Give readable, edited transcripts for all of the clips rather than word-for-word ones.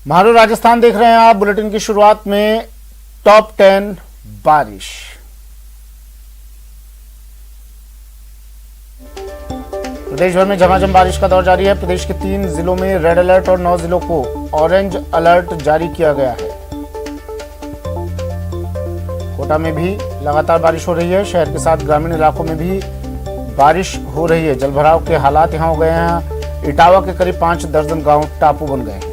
मारो राजस्थान देख रहे हैं आप। बुलेटिन की शुरुआत में टॉप 10 बारिश। प्रदेश भर में झमाझम बारिश का दौर जारी है। प्रदेश के 3 जिलों में रेड अलर्ट और 9 जिलों को ऑरेंज अलर्ट जारी किया गया है। कोटा में भी लगातार बारिश हो रही है। शहर के साथ ग्रामीण इलाकों में भी बारिश हो रही है। जलभराव के हालात यहां हो गए हैं। इटावा के करीब 5 दर्जन गांव टापू बन गए हैं।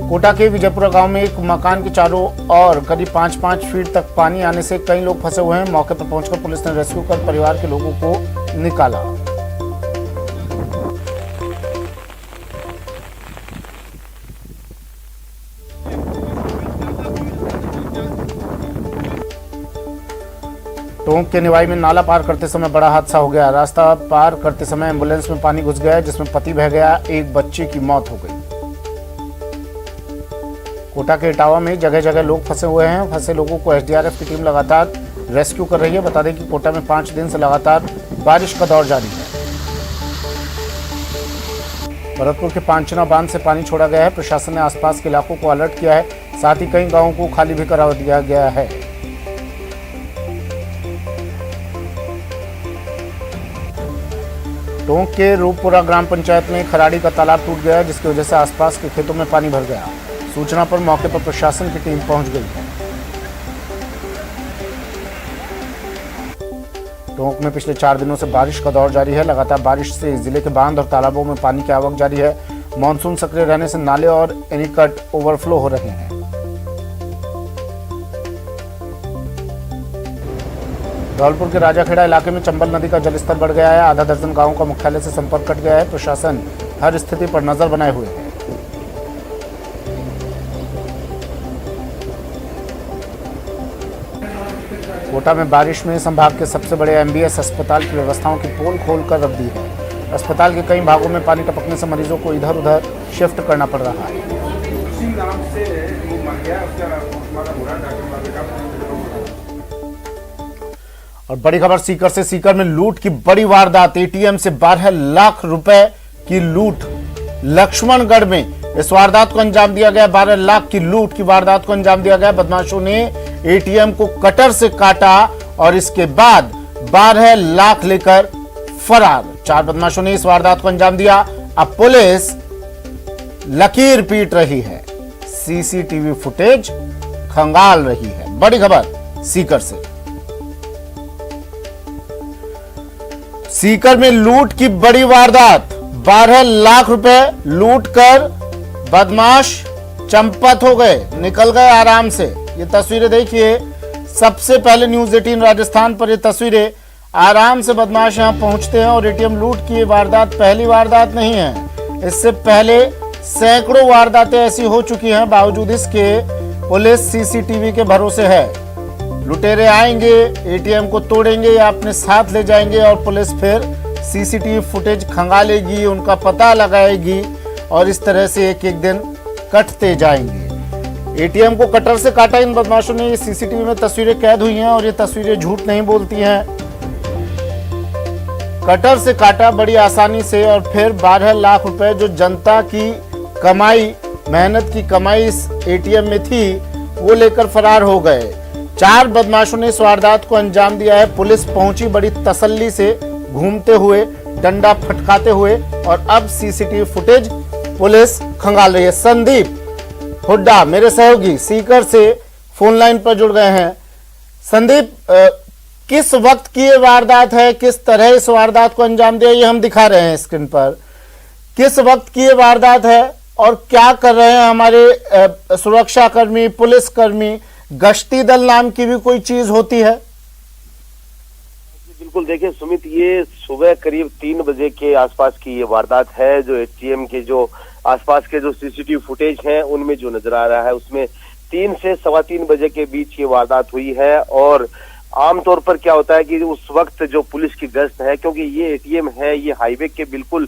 कोटा के विजयपुरा गांव में एक मकान के चारों ओर करीब 5-5 फीट तक पानी आने से कई लोग फंसे हुए हैं। मौके पर पहुंचकर पुलिस ने रेस्क्यू कर परिवार के लोगों को निकाला। टोंक के निवाई में नाला पार करते समय बड़ा हादसा हो गया। रास्ता पार करते समय एम्बुलेंस में पानी घुस गया, जिसमें पति बह गया, एक बच्चे की मौत हो गई। कोटा के इटावा में जगह जगह लोग फंसे हुए हैं। फंसे लोगों को एसडीआरएफ की टीम लगातार रेस्क्यू कर रही है। बता दें कि कोटा में 5 दिन से लगातार बारिश का दौर जारी है। भरतपुर के पांचना बांध से पानी छोड़ा गया है। प्रशासन ने आसपास के इलाकों को अलर्ट किया है। साथ ही कई गांवों को खाली भी करा दिया गया है। टोंक के रूपपुरा ग्राम पंचायत में खराड़ी का तालाब टूट गया, जिसकी वजह से आसपास के खेतों में पानी भर गया। सूचना पर मौके पर प्रशासन की टीम पहुंच गई है। टोंक में पिछले 4 दिनों से बारिश का दौर जारी है। लगातार बारिश से जिले के बांध और तालाबों में पानी की आवक जारी है। मानसून सक्रिय रहने से नाले और एनीकट ओवरफ्लो हो रहे हैं। धौलपुर के राजाखेड़ा इलाके में चंबल नदी का जलस्तर बढ़ गया है। आधा दर्जन गांवों का मुख्यालय से संपर्क कट गया है। प्रशासन हर स्थिति पर नजर बनाए हुए है। कोटा में बारिश में संभाग के सबसे बड़े एमबीएस अस्पताल की व्यवस्थाओं की पोल खोलकर रख दी है। अस्पताल के कई भागों में पानी टपकने से मरीजों को इधर उधर शिफ्ट करना पड़ रहा है। और बड़ी खबर सीकर से। सीकर में लूट की बड़ी वारदात। एटीएम से 12 लाख रुपए की लूट लक्ष्मणगढ़ में इस वारदात को अंजाम दिया गया। 12 लाख की लूट की वारदात को अंजाम दिया गया। बदमाशों ने एटीएम को कटर से काटा और इसके बाद 12 लाख लेकर फरार। 4 बदमाशों ने इस वारदात को अंजाम दिया। अब पुलिस लकीर पीट रही है। सीसीटीवी फुटेज खंगाल रही है। बड़ी खबर सीकर से। सीकर में लूट की बड़ी वारदात। 12 लाख रुपए लूट कर बदमाश चंपत हो गए, निकल गए आराम से। ये तस्वीरें देखिए। सबसे पहले न्यूज 18 राजस्थान पर ये तस्वीरें। आराम से बदमाश यहां पहुंचते हैं और एटीएम लूट की ये वारदात पहली वारदात नहीं है। इससे पहले सैकड़ों वारदातें ऐसी हो चुकी हैं। बावजूद इसके पुलिस सीसीटीवी के भरोसे है। लुटेरे आएंगे, एटीएम को तोड़ेंगे या अपने साथ ले जाएंगे और पुलिस फिर सीसीटीवी फुटेज खंगालेगी, उनका पता लगाएगी और इस तरह से एक एक दिन कटते जाएंगे। एटीएम को कटर से काटा इन बदमाशों ने। सीसीटीवी में तस्वीरें कैद हुई हैं और ये तस्वीरें झूठ नहीं बोलती हैं। कटर से काटा बड़ी आसानी से और फिर 12 लाख रुपए जो जनता की कमाई, मेहनत की कमाई इस एटीएम में थी, वो लेकर फरार हो गए। 4 बदमाशों ने इस वारदात को अंजाम दिया है। पुलिस पहुंची बड़ी तसल्ली से, घूमते हुए, डंडा फटकाते हुए और अब सीसीटीवी फुटेज पुलिस खंगाल रही है। संदीप हुड्डा मेरे सहयोगी सीकर से फोन लाइन पर जुड़ गए हैं। संदीप, किस वक्त की ये वारदात है, किस तरह इस वारदात को अंजाम दिया, ये हम दिखा रहे हैं स्क्रीन पर। किस वक्त की ये वारदात है और क्या कर रहे हैं हमारे सुरक्षा कर्मी, पुलिस कर्मी? गश्ती दल नाम की भी कोई चीज होती है? बिल्कुल, देखिए सुमित, ये सुबह करीब 3 बजे के आसपास की ये वारदात है। जो एटीएम के जो आसपास के जो सीसीटीवी फुटेज हैं उनमें जो नजर आ रहा है उसमें 3 से 3:15 बजे के बीच ये वारदात हुई है। और आमतौर पर क्या होता है कि उस वक्त जो पुलिस की गश्त है, क्योंकि ये एटीएम है, ये हाईवे के बिल्कुल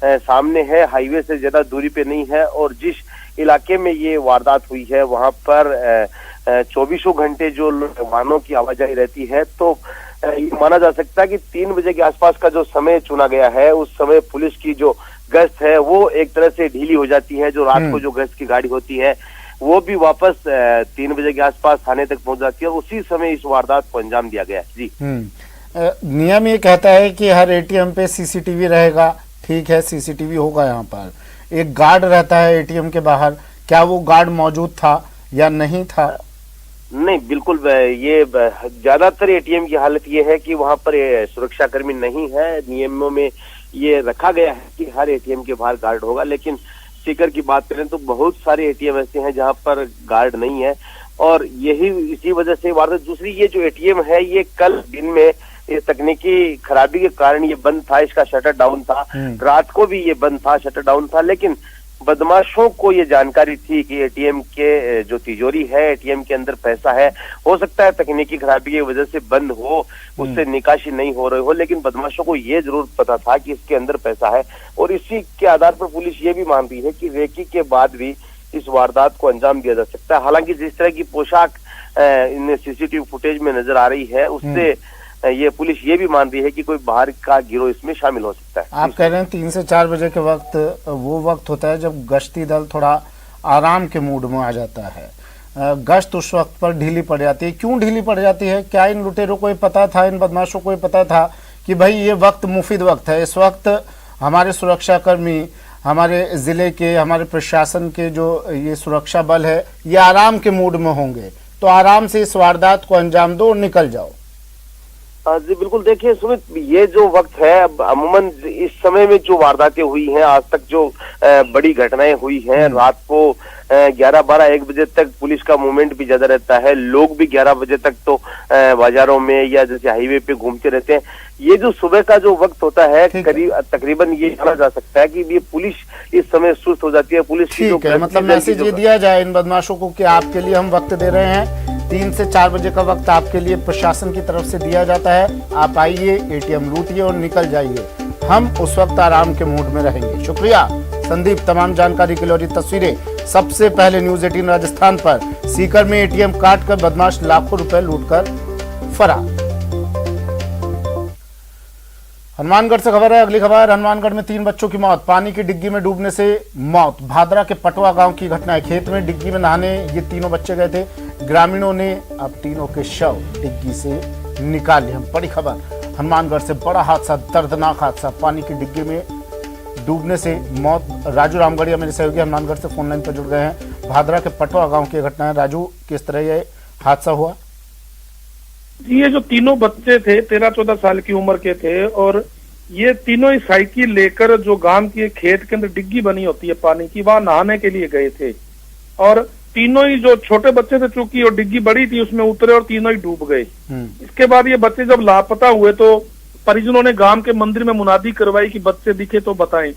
सामने है, हाईवे से ज्यादा दूरी पे नहीं है और जिस इलाके में ये वारदात हुई है वहां पर 24 घंटे जो वाहनों की आवाजाही रहती है, तो ये माना जा सकता है कि 3 बजे के आसपास का जो समय चुना गया है, उस समय पुलिस की जो गश्त है वो एक तरह से ढीली हो जाती है। जो रात को जो गश्त की गाड़ी होती है वो भी वापस 3 बजे के आसपास थाने तक पहुंच जाती है। उसी समय इस वारदात को अंजाम दिया गया है। जी, नियम ये कहता है कि हर एटीएम पे सीसीटीवी रहेगा। ठीक है, सीसीटीवी होगा। यहाँ पर एक गार्ड रहता है एटीएम के बाहर, क्या वो गार्ड मौजूद था या नहीं था? नहीं, बिल्कुल। ये ज्यादातर एटीएम की हालत ये है कि वहां पर सुरक्षा कर्मी नहीं है। नियमों में ये रखा गया है कि हर एटीएम के बाहर गार्ड होगा, लेकिन सीकर की बात करें तो बहुत सारे एटीएम ऐसे हैं जहां पर गार्ड नहीं है, और इसी वजह से वारदात। दूसरी, ये जो एटीएम है ये कल दिन में ये तकनीकी खराबी के कारण ये बंद था, इसका शटर डाउन था। रात को भी ये बंद था, शटर डाउन था, लेकिन बदमाशों को ये जानकारी थी कि एटीएम के जो तिजोरी है, एटीएम के अंदर पैसा है, हो सकता है तकनीकी खराबी की वजह से बंद हो, उससे निकासी नहीं हो रही हो, लेकिन बदमाशों को ये जरूर पता था कि इसके अंदर पैसा है। और इसी के आधार पर पुलिस ये भी मान रही है कि रेकी के बाद भी इस वारदात को अंजाम दिया जा सकता है। हालांकि जिस तरह की पोशाक इन सीसीटीवी फुटेज में नजर आ रही है, उससे ये पुलिस ये भी मान रही है कि कोई बाहर का गिरोह इसमें शामिल हो सकता है। आप कह रहे हैं 3 से 4 बजे के वक्त वो वक्त होता है जब गश्ती दल थोड़ा आराम के मूड में आ जाता है। गश्त उस वक्त पर ढीली पड़ जाती है। क्यों ढीली पड़ जाती है? क्या इन लुटेरों को ये पता था, इन बदमाशों को ये पता था कि भाई ये वक्त मुफीद वक्त है, इस वक्त हमारे सुरक्षाकर्मी, हमारे जिले के, हमारे प्रशासन के जो ये सुरक्षा बल है, ये आराम के मूड में होंगे, तो आराम से इस वारदात को अंजाम दो और निकल जाओ? जी बिल्कुल। देखिए सुमित, ये जो वक्त है, अब अमूमन इस समय में जो वारदातें हुई हैं, आज तक जो बड़ी घटनाएं हुई हैं, रात को 11, 12, 1 बजे तक पुलिस का मूवमेंट भी ज्यादा रहता है। लोग भी 11 बजे तक तो बाजारों में या जैसे हाईवे पे घूमते रहते हैं। ये जो सुबह का जो वक्त होता है, तकरीबन ये माना जा सकता है कि ये पुलिस इस समय सुस्त हो जाती है। पुलिस की जो मतलब मैसेज ये दिया जाए इन बदमाशों को कि आपके लिए हम वक्त दे रहे हैं, 3 से 4 बजे का वक्त आपके लिए प्रशासन की तरफ से दिया जाता है, आप आइए, एटीएम लूटिए और निकल जाइए, हम उस वक्त आराम के मूड में रहेंगे। शुक्रिया संदीप तमाम जानकारी के लिए। और ये तस्वीरें सबसे पहले न्यूज 18 राजस्थान पर। सीकर में एटीएम काट कर बदमाश लाखों रुपए लूटकर फरार। हनुमानगढ़ से खबर है। अगली खबर, हनुमानगढ़ में 3 बच्चों की मौत, पानी की डिग्गी में डूबने से मौत। भादरा के पटवा गांव की घटना है। खेत में डिग्गी में नहाने ये तीनों बच्चे गए थे। ग्रामीणों ने अब तीनों के शव डिग्गी से निकाल लिए। बड़ी खबर, हनुमानगढ़ से बड़ा हादसा, दर्दनाक हादसा, पानी की डिग्गी में डूबने से मौत। राजू रामगढ़िया मेरे सहयोगी हनुमानगढ़ से फोन लाइन पर जुड़ गए हैं। भादरा के पटवा गांव की घटना है। राजू, किस तरह ये हादसा हुआ? ये जो तीनों बच्चे थे 13-14 साल की उम्र के थे, और ये तीनों ही साइकिल लेकर जो गांव की खेत के अंदर डिग्गी बनी होती है पानी की, वहां नहाने के लिए गए थे। और तीनों ही जो छोटे बच्चे थे, चूंकि और डिग्गी बड़ी थी, उसमें उतरे और तीनों ही डूब गए। इसके बाद ये बच्चे जब लापता हुए तो परिजनों ने गांव के मंदिर में मुनादी करवाई कि बच्चे दिखे तो बताएं।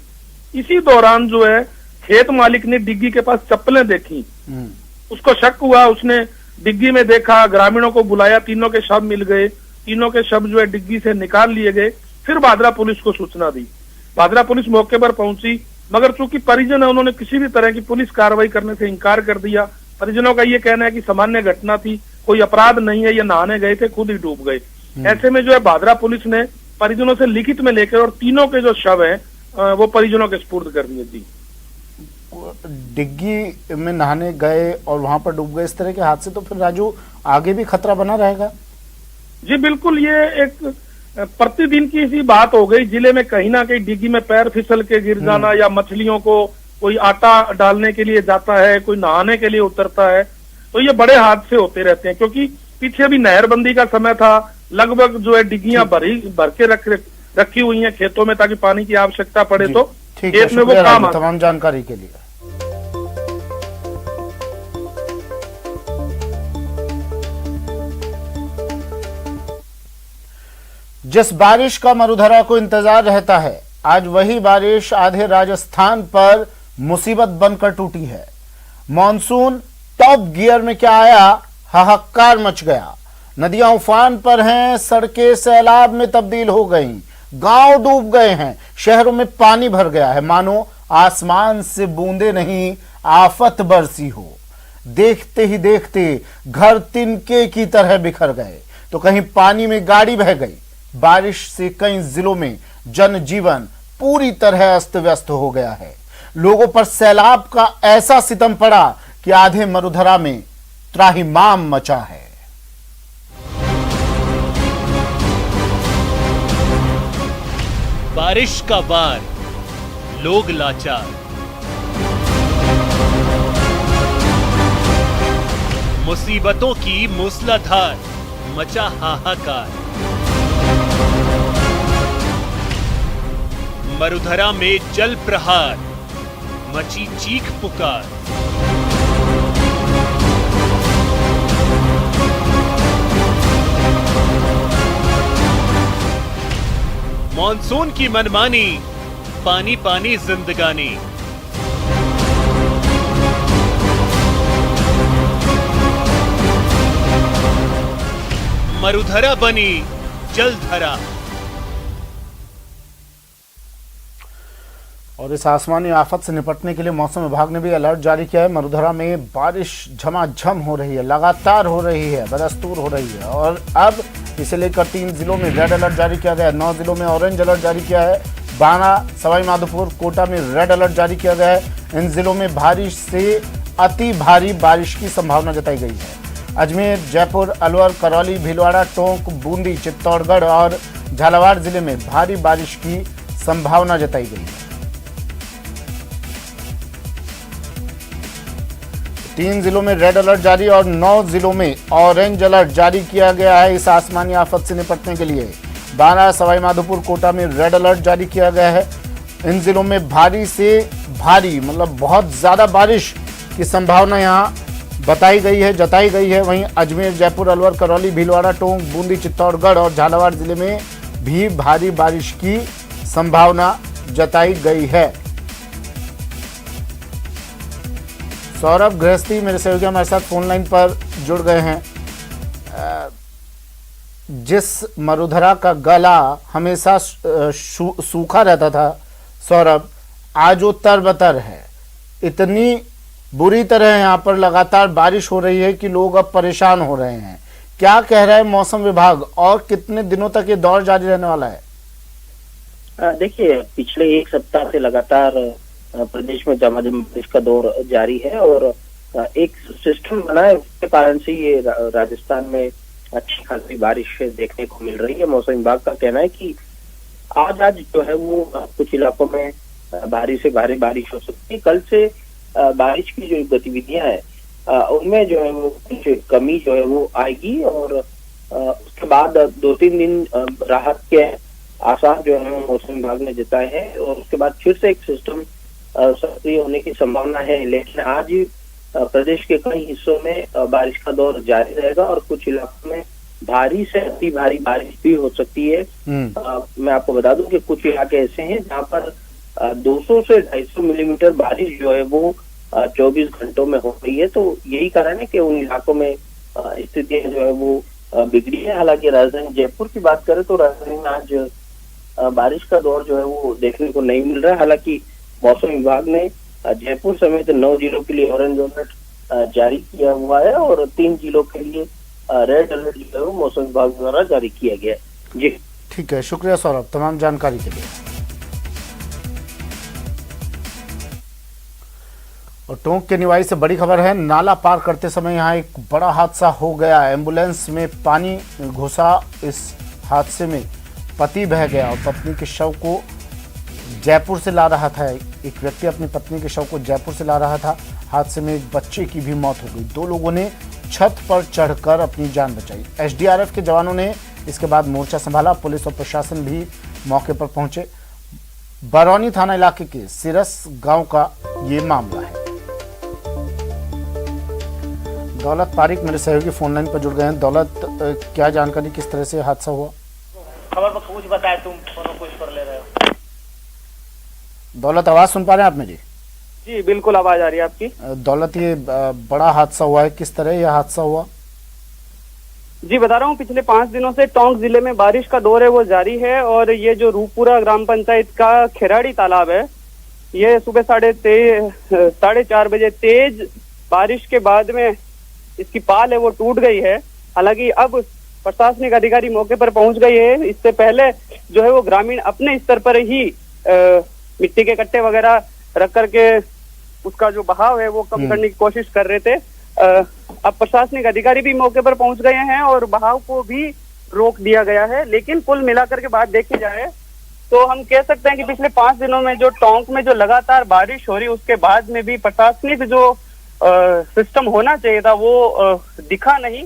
इसी दौरान जो है खेत मालिक ने डिग्गी के पास चप्पलें देखी, उसको शक हुआ, उसने डिग्गी में देखा, ग्रामीणों को बुलाया, तीनों के शव मिल गए। तीनों के शव जो है डिग्गी से निकाल लिए गए। फिर भादरा पुलिस को सूचना दी। भादरा पुलिस मौके पर पहुंची, मगर चूंकि परिजन है, उन्होंने किसी भी तरह की पुलिस कार्रवाई करने से इनकार कर दिया। परिजनों का ये कहना है कि सामान्य घटना थी, कोई अपराध नहीं है, ये नहाने गए थे, खुद ही डूब गए। ऐसे में जो है भादरा पुलिस ने परिजनों से लिखित में लेकर और तीनों के जो शव है वो परिजनों के सुपुर्द कर दिए। जी, डिग्गी में नहाने गए और वहां पर डूब गए, इस तरह के हादसे तो फिर राजू आगे भी खतरा बना रहेगा? जी बिल्कुल, ये एक प्रतिदिन की सी बात हो गई। जिले में कहीं ना कहीं डिग्गी में पैर फिसल के गिर जाना, या मछलियों को कोई आटा डालने के लिए जाता है, कोई नहाने के लिए उतरता है, तो ये बड़े हादसे होते रहते हैं। क्योंकि पीछे भी नहरबंदी का समय था, लगभग जो है डिग्गियां भर के रखी हुई हैं खेतों में, ताकि पानी की आवश्यकता पड़े तो खेत में वो काम। तमाम जानकारी के लिए। जिस बारिश का मरुधरा को इंतजार रहता है, आज वही बारिश आधे राजस्थान पर मुसीबत बनकर टूटी है। मॉनसून टॉप गियर में क्या आया, हाहाकार मच गया। नदियां उफान पर हैं, सड़कें सैलाब में तब्दील हो गईं, गांव डूब गए हैं, शहरों में पानी भर गया है, मानो आसमान से बूंदे नहीं आफत बरसी हो। देखते ही देखते घर तिनके की तरह बिखर गए, तो कहीं पानी में गाड़ी बह गई। बारिश से कई जिलों में जनजीवन पूरी तरह अस्त व्यस्त हो गया है। लोगों पर सैलाब का ऐसा सितम पड़ा कि आधे मरुधरा में त्राहिमाम मचा है। बारिश का वार, लोग लाचार। मुसीबतों की मूसलाधार, मचा हाहाकार। मरुधरा में जल प्रहार, मची चीख पुकार। मॉनसून की मनमानी, पानी पानी जिंदगानी। मरुधरा बनी जलधरा। और इस आसमानी आफत से निपटने के लिए मौसम विभाग ने भी अलर्ट जारी किया है। मरुधरा में बारिश झमाझम हो रही है, लगातार हो रही है, बदस्तूर हो रही है और अब इसे लेकर 3 जिलों में रेड अलर्ट जारी किया गया है। 9 जिलों में ऑरेंज अलर्ट जारी किया है। बाना, सवाई माधोपुर, कोटा में रेड अलर्ट जारी किया गया है। इन जिलों में भारी से अति भारी बारिश की संभावना जताई गई है। अजमेर, जयपुर, अलवर, करौली, भीलवाड़ा, टोंक, बूंदी, चित्तौड़गढ़ और झालावाड़ जिले में भारी बारिश की संभावना जताई गई है। 3 जिलों में रेड अलर्ट जारी और 9 जिलों में ऑरेंज अलर्ट जारी किया गया है इस आसमानी आफत से निपटने के लिए। बाना, सवाई माधोपुर, कोटा में रेड अलर्ट जारी किया गया है। इन जिलों में भारी से भारी मतलब बहुत ज़्यादा बारिश की संभावना यहाँ बताई गई है, जताई गई है। वहीं अजमेर, जयपुर, अलवर, करौली, भीलवाड़ा, टोंक, बूंदी, चित्तौड़गढ़ और झालावाड़ जिले में भी भारी बारिश की संभावना जताई गई है। सौरभ गृहस्थी मेरे सहयोगी हमारे साथ फोन लाइन पर जुड़ गए हैं। जिस मरुधरा का गला हमेशा सूखा रहता था सौरभ, आज वो तरबतर है। इतनी बुरी तरह यहाँ पर लगातार बारिश हो रही है कि लोग अब परेशान हो रहे हैं। क्या कह रहा है मौसम विभाग और कितने दिनों तक ये दौर जारी रहने वाला है? देखिए, पिछले 1 सप्ताह से लगातार प्रदेश में झमाझम बारिश का दौर जारी है और एक सिस्टम बना है, उसके कारण से ये राजस्थान में अच्छी खासी बारिश देखने को मिल रही है। मौसम विभाग का कहना है कि आज जो है वो कुछ इलाकों में भारी से भारी बारिश हो सकती है। कल से बारिश की जो गतिविधियां हैं उनमें जो है वो कुछ कमी जो है वो आएगी और उसके बाद 2-3 दिन राहत के आसार जो है मौसम विभाग ने जताए हैं और उसके बाद फिर से एक सिस्टम सक्रिय होने की संभावना है। लेकिन आज प्रदेश के कई हिस्सों में बारिश का दौर जारी रहेगा और कुछ इलाकों में भारी से अति भारी बारिश भी हो सकती है। मैं आपको बता दूं कि कुछ इलाके ऐसे हैं जहां पर 200 से 250 मिलीमीटर बारिश जो है वो 24 घंटों में हो रही है। तो यही कारण है कि उन इलाकों में स्थितियां जो है वो बिगड़ी है। हालांकि राजधानी जयपुर की बात करें तो राजधानी में आज बारिश का दौर जो है वो देखने को नहीं मिल रहा है। हालांकि मौसम विभाग ने जयपुर समेत 9 जिलों के लिए ऑरेंज अलर्ट जारी किया हुआ है और 3 जिलों के लिए रेड अलर्ट जो है वो मौसम विभाग द्वारा जारी किया गया है। जी ठीक है, शुक्रिया सौरभ तमाम जानकारी के लिए। और टोंक के निवाई से बड़ी खबर है, नाला पार करते समय यहाँ एक बड़ा हादसा हो गया। एम्बुलेंस में पानी घुसा। इस हादसे में पति बह गया और पत्नी के शव को जयपुर से ला रहा था। एक व्यक्ति अपनी पत्नी के शव को जयपुर से ला रहा था। हादसे में एक बच्चे की भी मौत हो गई। 2 लोगों ने छत पर चढ़कर अपनी जान बचाई। एसडीआरएफ के जवानों ने इसके बाद मोर्चा संभाला। पुलिस और प्रशासन भी मौके पर पहुंचे। बरौनी थाना इलाके के सिरस गांव का ये मामला है। दौलत पारिक मेरे सहयोगी फोन लाइन पर जुड़ गए हैं। दौलत, क्या जानकारी, किस तरह से हादसा हुआ? खबर पर कुछ बताए, तुम कुछ कर ले रहे हो। दौलत, आवाज सुन पा रहे हैं आप मेरी? जी बिल्कुल आवाज आ रही है आपकी। दौलत, ये बड़ा हादसा हुआ है, किस तरह यह हादसा हुआ? जी बता रहा हूँ, पिछले 5 दिनों से टोंक जिले में बारिश का दौर है वो जारी है और ये जो रूपपुरा ग्राम पंचायत का खिराड़ी तालाब है, ये सुबह 4:30 बजे तेज बारिश के बाद में इसकी पाल है वो टूट गई है। हालांकि अब प्रशासनिक अधिकारी मौके पर पहुंच गए हैं। इससे पहले जो है वो ग्रामीण अपने स्तर पर ही मिट्टी के कट्टे वगैरह रख करके उसका जो बहाव है वो कम करने की कोशिश कर रहे थे। अब प्रशासनिक अधिकारी भी मौके पर पहुंच गए हैं और बहाव को भी रोक दिया गया है। लेकिन कुल मिलाकर के बात देखी जाए तो हम कह सकते हैं कि पिछले 5 दिनों में जो टोंक में जो लगातार बारिश हो रही उसके बाद में भी प्रशासनिक जो सिस्टम होना चाहिए था वो दिखा नहीं।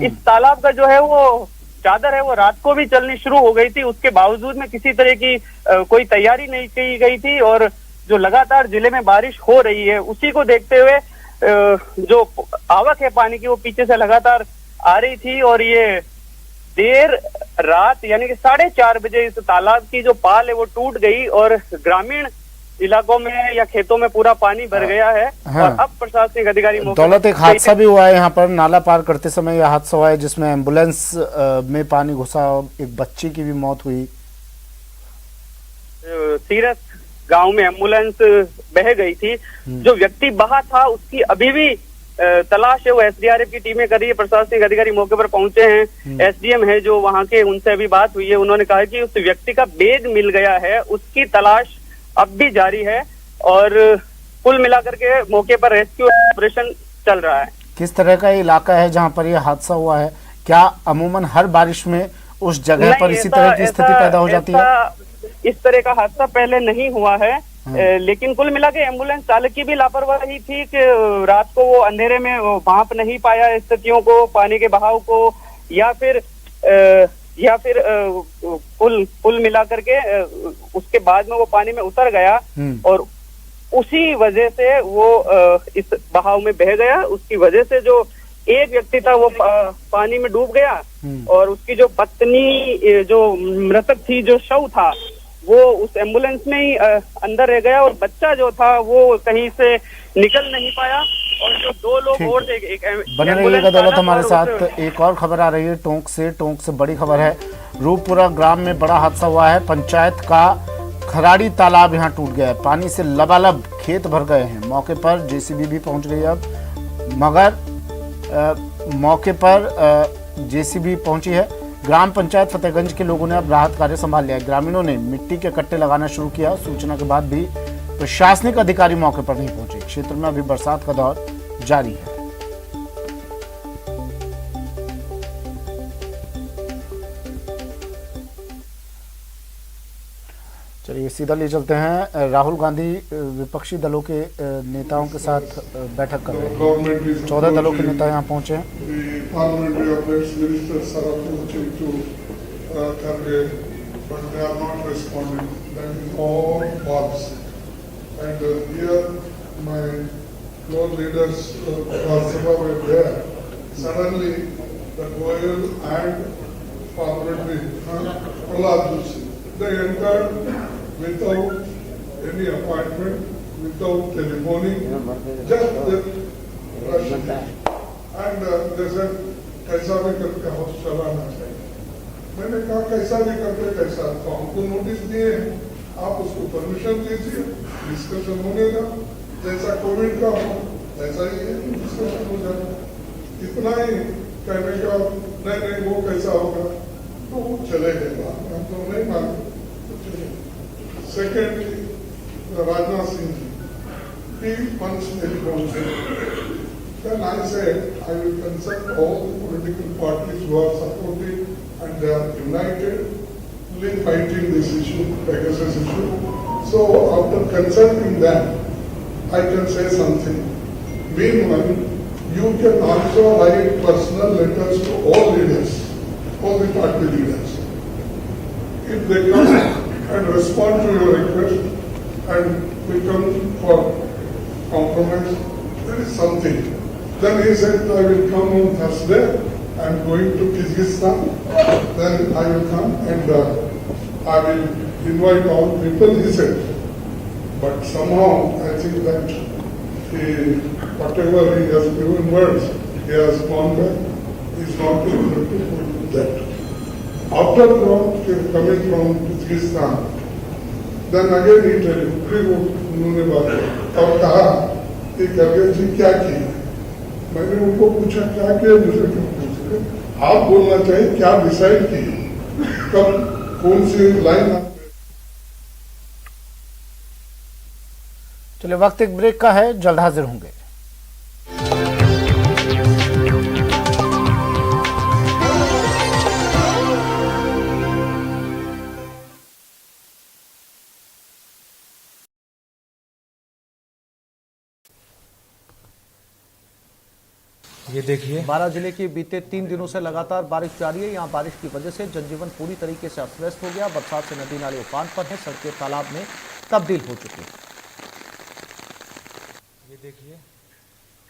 इस तालाब का जो है वो चादर है वो रात को भी चलनी शुरू हो गई थी, उसके बावजूद में किसी तरह की कोई तैयारी नहीं की गई थी। और जो लगातार जिले में बारिश हो रही है उसी को देखते हुए जो आवक है पानी की वो पीछे से लगातार आ रही थी। और ये देर रात यानी कि 4:30 बजे इस तालाब की जो पाल है वो टूट गई और ग्रामीण इलाकों में या खेतों में पूरा पानी भर गया है। हाँ। और अब प्रशासनिक अधिकारी दौलत, एक हादसा भी हुआ है यहाँ पर, नाला पार करते समय यह हादसा हुआ है जिसमें एम्बुलेंस में पानी घुसा और एक बच्ची की भी मौत हुई। सीरस गांव में एम्बुलेंस बह गई थी। जो व्यक्ति बहा था उसकी अभी भी तलाश है वो एसडीआरएफ की टीमें कर रही है। प्रशासनिक अधिकारी मौके पर पहुंचे हैं। एसडीएम है जो वहां के, उनसे अभी बात हुई है। उन्होंने कहा कि उस व्यक्ति का बेद मिल गया है, उसकी तलाश अब भी जारी है और कुल मिलाकर के मौके पर रेस्क्यू ऑपरेशन चल रहा है। किस तरह का इलाका है जहाँ पर यह हादसा हुआ है? क्या अमूमन हर बारिश में उस जगह पर इसी तरह की स्थिति पैदा हो जाती है? इस तरह का हादसा पहले नहीं हुआ है। लेकिन कुल मिला के एम्बुलेंस चालक की भी लापरवाही थी कि रात को वो अंधेरे में भांप नहीं पाया स्थितियों को, पानी के बहाव को, या फिर कुल मिलाकर के उसके बाद में वो पानी में उतर गया और उसी वजह से वो इस बहाव में बह गया। उसकी वजह से जो एक व्यक्ति था वो पानी में डूब गया और उसकी जो पत्नी जो मृतक थी, जो शव था, वो उस एम्बुलेंस में ही अंदर रह गया और बच्चा जो था वो कहीं से निकल नहीं पाया। और जो 2 लोग और बने रहिएगा दौलत हमारे साथ। एक और खबर आ रही है टोंक से बड़ी खबर है। रूपपुरा ग्राम में बड़ा हादसा हुआ है। पंचायत का खराड़ी तालाब यहां टूट गया है। पानी से लबालब खेत भर गए हैं। मौके पर जेसीबी भी पहुंच गई है अब, मगर मौके पर जेसीबी पहुंची है। ग्राम पंचायत फतेहगंज के लोगों ने अब राहत कार्य संभाल लिया है। ग्रामीणों ने मिट्टी के कट्टे लगाना शुरू किया। सूचना के बाद भी प्रशासनिक अधिकारी मौके पर नहीं पहुंचे। क्षेत्र में अभी बरसात का दौर जारी है। चलिए सीधा ले चलते हैं। राहुल गांधी विपक्षी दलों के नेताओं के साथ बैठक कर रहे हैं। 14 दलों के नेता यहाँ पहुंचे हैं। Parliamentary affairs ministers are approaching to Kharge, but they are not responding. That is all false. And here my close leaders Rajya Sabha were there. Suddenly the Goyal and Parliamentary Prahlad Joshi, they entered without any appointment, without telephoning, just rushing. And they said कैसा भी करके house चलाना चाहिए। मैंने कहा कैसा भी करके कैसा, तो हमको नोटिस दिए हैं, आप उसको परमिशन दीजिए, डिस्कशन होने का, जैसा कोविड का हो ऐसा ही है, डिस्कशन हो जाए। इतना ही कहने का नहीं वो कैसा होगा तो वो चले गए, हम तो नहीं माने। Secondly Rajnath Singh ji 3 months telephone से। Then I said, I will consult all the political parties who are supporting and they are unitedly fighting this issue, Pegasus issue. So after consulting them, I can say something. Meanwhile, you can also write personal letters to all leaders, all the party leaders. If they come and respond to your request and we come for compromise, there is something. Then he said, I will come on Thursday. I am going to Kyrgyzstan. Then I will come and I will invite all people, he said. But somehow I think that whatever he has given words, he has gone back. He is not able to put that. After coming from Kyrgyzstan, then again he told उन्होंने बात और कहा कि खरगे जी क्या किया, मैंने उनको पूछा क्या किया, मुझे क्यों पूछ रहे, आप बोलना चाहिए क्या डिसाइड किए, कब कौन सी लाइन आप। चलिए वक्त एक ब्रेक का है, जल्द हाजिर होंगे। ये देखिए, बारां जिले के बीते 3 दिनों से लगातार बारिश जारी है। यहां बारिश की वजह से जनजीवन पूरी तरीके से अस्त व्यस्त हो गया। बरसात से नदी नाले उफान पर हैं, सड़कें तालाब में तब्दील हो चुकी हैं। ये देखिए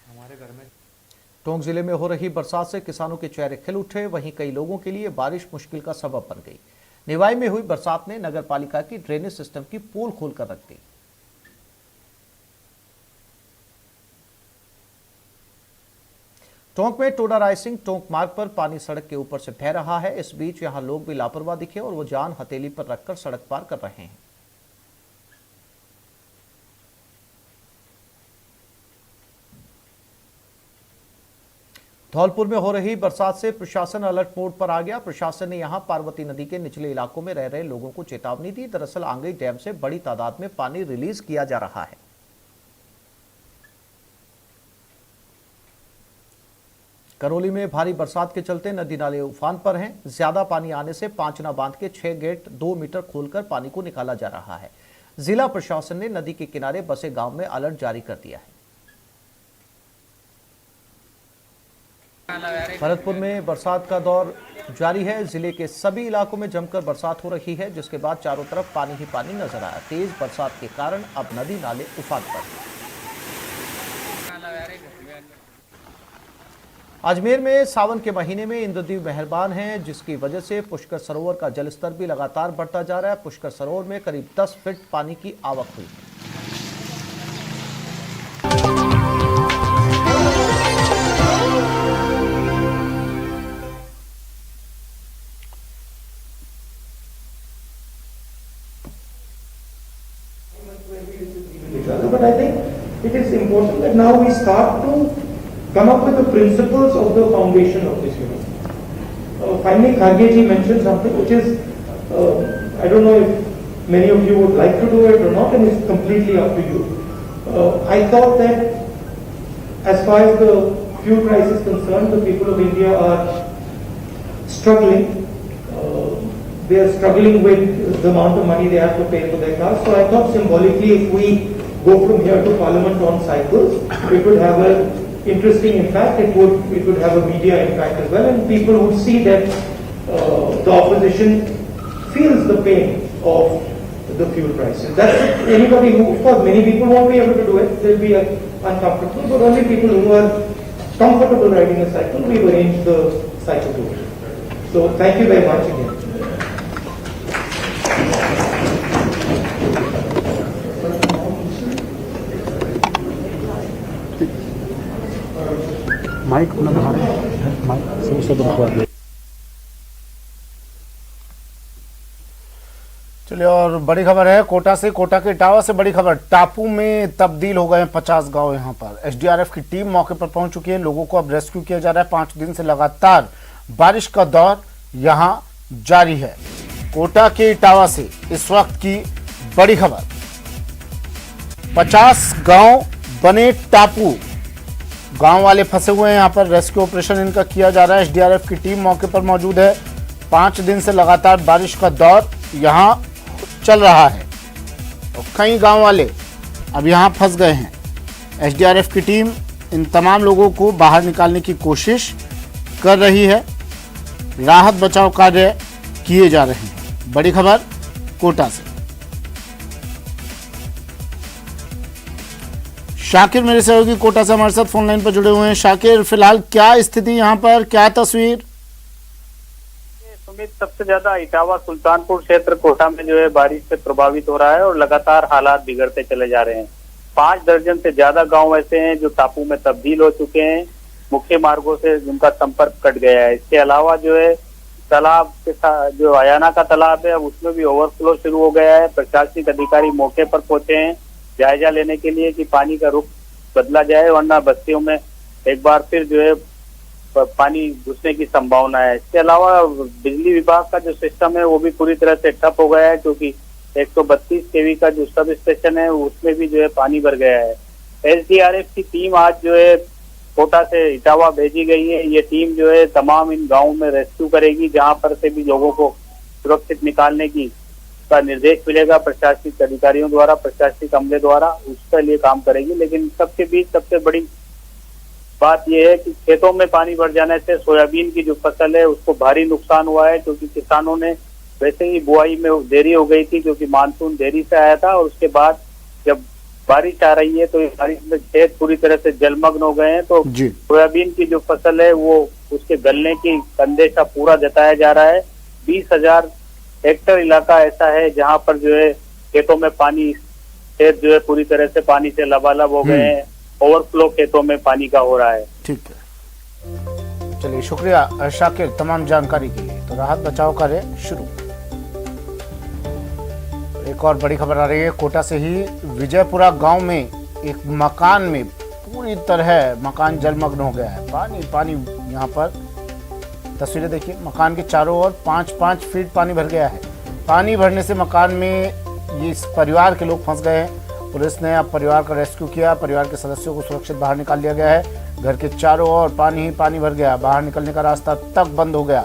हमारे घर में टोंक जिले में हो रही बरसात से किसानों के चेहरे खिल उठे, वहीं कई लोगों के लिए बारिश मुश्किल का सबब बन गई। निवाई में हुई बरसात ने नगर पालिका की ड्रेनेज सिस्टम की पोल खोलकर रख दी। टोंक में टोडा रायसिंह टोंक मार्ग पर पानी सड़क के ऊपर से बह रहा है। इस बीच यहां लोग भी लापरवाह दिखे और वो जान हथेली पर रखकर सड़क पार कर रहे हैं। धौलपुर में हो रही बरसात से प्रशासन अलर्ट मोड पर आ गया। प्रशासन ने यहां पार्वती नदी के निचले इलाकों में रह रहे लोगों को चेतावनी दी। दरअसल आंगई डैम से बड़ी तादाद में पानी रिलीज किया जा रहा है। करौली में भारी बरसात के चलते नदी नाले उफान पर हैं। ज्यादा पानी आने से पांचना बांध के 6 गेट 2 मीटर खोलकर पानी को निकाला जा रहा है। जिला प्रशासन ने नदी के किनारे बसे गांव में अलर्ट जारी कर दिया है। भरतपुर में बरसात का दौर जारी है। जिले के सभी इलाकों में जमकर बरसात हो रही है, जिसके बाद चारों तरफ पानी ही पानी नजर आया। तेज बरसात के कारण अब नदी नाले उफान पर। अजमेर में सावन के महीने में इंद्रदेव मेहरबान हैं, जिसकी वजह से पुष्कर सरोवर का जलस्तर भी लगातार बढ़ता जा रहा है। पुष्कर सरोवर में करीब 10 फीट पानी की आवक हुई है। But I think it is important that now we start to come up with the principles of the foundation of this university. Finally, Kharge ji mentioned something which is, I don't know if many of you would like to do it or not, and it's completely up to you. I thought that as far as the fuel crisis is concerned, the people of India are struggling. They are struggling with the amount of money they have to pay for their cars. So I thought symbolically, if we go from here to Parliament on cycles, it would have an interesting impact. It would have a media impact as well, and people would see that the opposition feels the pain of the fuel prices. That's anybody who, of course, many people won't be able to do it. They'll be uncomfortable, but only people who are comfortable riding a cycle, we've arranged the cycle tour. So thank you very much again. Mic लगा रहे हैं, mic से रखवा दे। चलिए और बड़ी खबर है कोटा से। कोटा के इटावा से बड़ी खबर, टापू में तब्दील हो गए हैं 50 गांव। यहां पर एसडीआरएफ की टीम मौके पर पहुंच चुकी है। लोगों को अब रेस्क्यू किया जा रहा है। 5 दिन से लगातार बारिश का दौर यहां जारी है। कोटा के इटावा से इस वक्त की बड़ी खबर, 50 गांव बने टापू। गांव वाले फंसे हुए हैं। यहां पर रेस्क्यू ऑपरेशन इनका किया जा रहा है। एसडीआरएफ की टीम मौके पर मौजूद है। 5 दिन से लगातार बारिश का दौर यहां चल रहा है और कई गांव वाले अब यहां फंस गए हैं। एसडीआरएफ की टीम इन तमाम लोगों को बाहर निकालने की कोशिश कर रही है। राहत बचाव कार्य किए जा रहे हैं। बड़ी खबर कोटा से। शाकिर मेरे सहयोगी कोटा से हमारे साथ फोन लाइन पर जुड़े हुए हैं। शाकिर, फिलहाल क्या स्थिति यहाँ पर, क्या तस्वीर? सुमित, सबसे ज्यादा इटावा सुल्तानपुर क्षेत्र कोटा में जो है बारिश से प्रभावित हो रहा है और लगातार हालात बिगड़ते चले जा रहे हैं। 5 दर्जन से ज्यादा गांव ऐसे हैं जो टापू में तब्दील हो चुके हैं। मुख्य मार्गों से जिनका संपर्क कट गया है। इसके अलावा जो है तालाब के साथ जो अयाना का तालाब है, अब उसमें भी ओवरफ्लो शुरू हो गया है। प्रशासनिक अधिकारी मौके पर पहुंचे हैं जायजा लेने के लिए कि पानी का रुख बदला जाए, वरना बस्तियों में एक बार फिर जो है पानी घुसने की संभावना है। इसके अलावा बिजली विभाग का जो सिस्टम है वो भी पूरी तरह से ठप हो गया है, क्योंकि 132 केवी का जो सब स्टेशन है उसमें भी जो है पानी भर गया है। एसडीआरएफ की टीम आज जो है कोटा से इटावा भेजी गई है। ये टीम जो है तमाम इन गाँव में रेस्क्यू करेगी, जहाँ पर से भी लोगों को सुरक्षित निकालने की का निर्देश मिलेगा प्रशासनिक अधिकारियों द्वारा, प्रशासनिक अमले द्वारा, उसके लिए काम करेगी। लेकिन सबके बीच सबसे बड़ी बात यह है कि खेतों में पानी भर जाने से सोयाबीन की जो फसल है उसको भारी नुकसान हुआ है, क्योंकि किसानों ने वैसे ही बुआई में देरी हो गई थी, क्योंकि मानसून देरी से आया था, और उसके बाद जब बारिश आ रही है तो इस बारिश में खेत पूरी तरह से जलमग्न हो गए हैं। तो सोयाबीन की जो फसल है वो उसके गलने की अंदेशा पूरा जताया जा रहा है। 20,000 हेक्टेयर इलाका ऐसा है जहाँ पर जो है खेतों में पानी, खेत जो है पूरी तरह से पानी से लबालब हो गए हैं, ओवरफ्लो खेतों में पानी का हो रहा है। ठीक है, चलिए शुक्रिया शाकिर तमाम जानकारी के लिए। तो राहत बचाव कार्य शुरू। एक और बड़ी खबर आ रही है कोटा से ही। विजयपुरा गांव में एक मकान में पूरी तरह मकान जलमग्न हो गया है। पानी पानी यहाँ पर तस्वीरें देखिए, मकान के चारों ओर 5-5 फीट पानी भर गया है। पानी भरने से मकान में इस परिवार के लोग फंस गए हैं। पुलिस ने अब परिवार का रेस्क्यू किया, परिवार के सदस्यों को सुरक्षित बाहर निकाल लिया गया है। घर के चारों ओर पानी ही पानी भर गया, बाहर निकलने का रास्ता तक बंद हो गया।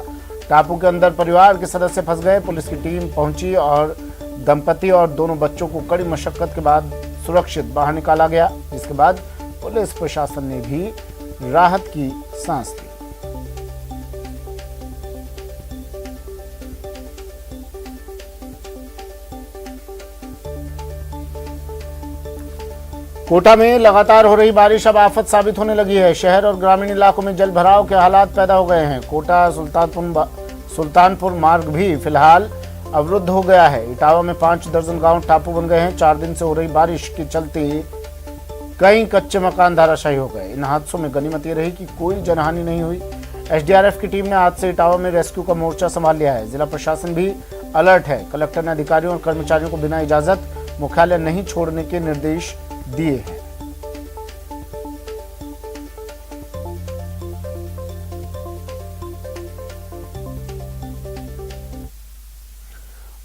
टापू के अंदर परिवार के सदस्य फंस गए। पुलिस की टीम पहुंची और दंपति और दोनों बच्चों को कड़ी मशक्कत के बाद सुरक्षित बाहर निकाला गया, जिसके बाद पुलिस प्रशासन ने भी राहत की सांस ली। कोटा में लगातार हो रही बारिश अब आफत साबित होने लगी है। शहर और ग्रामीण इलाकों में जल भराव के हालात पैदा हो गए हैं। कोटा सुल्तानपुर मार्ग भी फिलहाल अवरुद्ध हो गया है। इटावा में 5 दर्जन गांव टापू बन गए हैं। 4 दिन से हो रही बारिश के चलते कई कच्चे मकान धराशायी हो गए। इन हादसों में गनीमत ये रही कि कोई जनहानि नहीं हुई। एसडीआरएफ की टीम ने आज से इटावा में रेस्क्यू का मोर्चा संभाल लिया है। जिला प्रशासन भी अलर्ट है। कलेक्टर ने अधिकारियों और कर्मचारियों को बिना इजाजत मुख्यालय नहीं छोड़ने के निर्देश दिए हैं।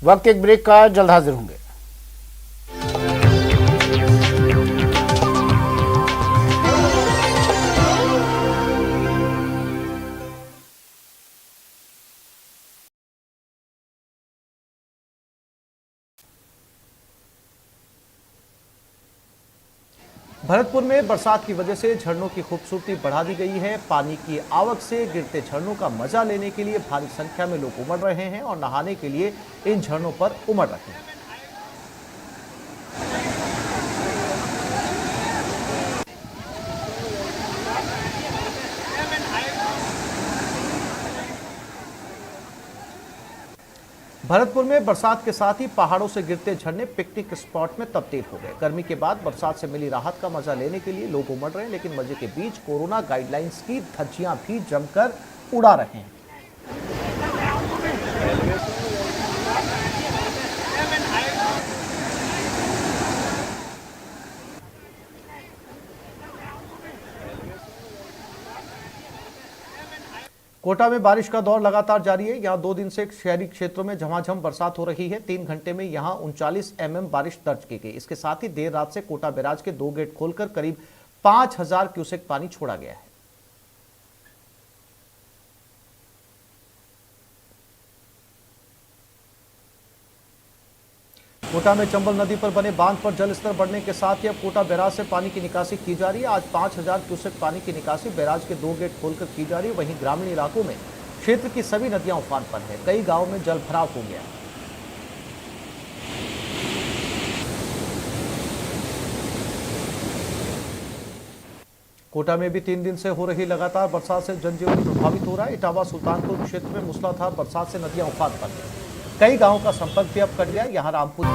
वक्त एक ब्रेक का, जल्द हाजिर होंगे। भरतपुर में बरसात की वजह से झरनों की खूबसूरती बढ़ा दी गई है। पानी की आवक से गिरते झरनों का मजा लेने के लिए भारी संख्या में लोग उमड़ रहे हैं और नहाने के लिए इन झरनों पर उमड़ रहे हैं। भरतपुर में बरसात के साथ ही पहाड़ों से गिरते झरने पिकनिक स्पॉट में तब्दील हो गए। गर्मी के बाद बरसात से मिली राहत का मजा लेने के लिए लोग उमड़ रहे हैं, लेकिन मजे के बीच कोरोना गाइडलाइंस की धज्जियां भी जमकर उड़ा रहे हैं। कोटा में बारिश का दौर लगातार जारी है। यहां 2 दिन से शहरी क्षेत्रों में झमाझम बरसात हो रही है। 3 घंटे में यहां 39 mm बारिश दर्ज की गई। इसके साथ ही देर रात से कोटा बैराज के 2 गेट खोलकर करीब 5000 क्यूसेक पानी छोड़ा गया है। कोटा में चंबल नदी पर बने बांध पर जलस्तर बढ़ने के साथ ही अब कोटा बैराज से पानी की निकासी की जा रही है। आज 5000 क्यूसेक पानी की निकासी बैराज के 2 गेट खोलकर की जा रही है। वहीं ग्रामीण इलाकों में क्षेत्र की सभी नदियां उफान पर है। कई गांवों में जल भराव हो गया है। कोटा में भी 3 दिन से हो रही लगातार बरसात से जनजीवन प्रभावित हो रहा है। इटावा सुल्तानपुर क्षेत्र में मूसलाधार बरसात से नदियां उफान पर है। कई गांवों का संपर्क भी अब कट गया। यहाँ रामपुर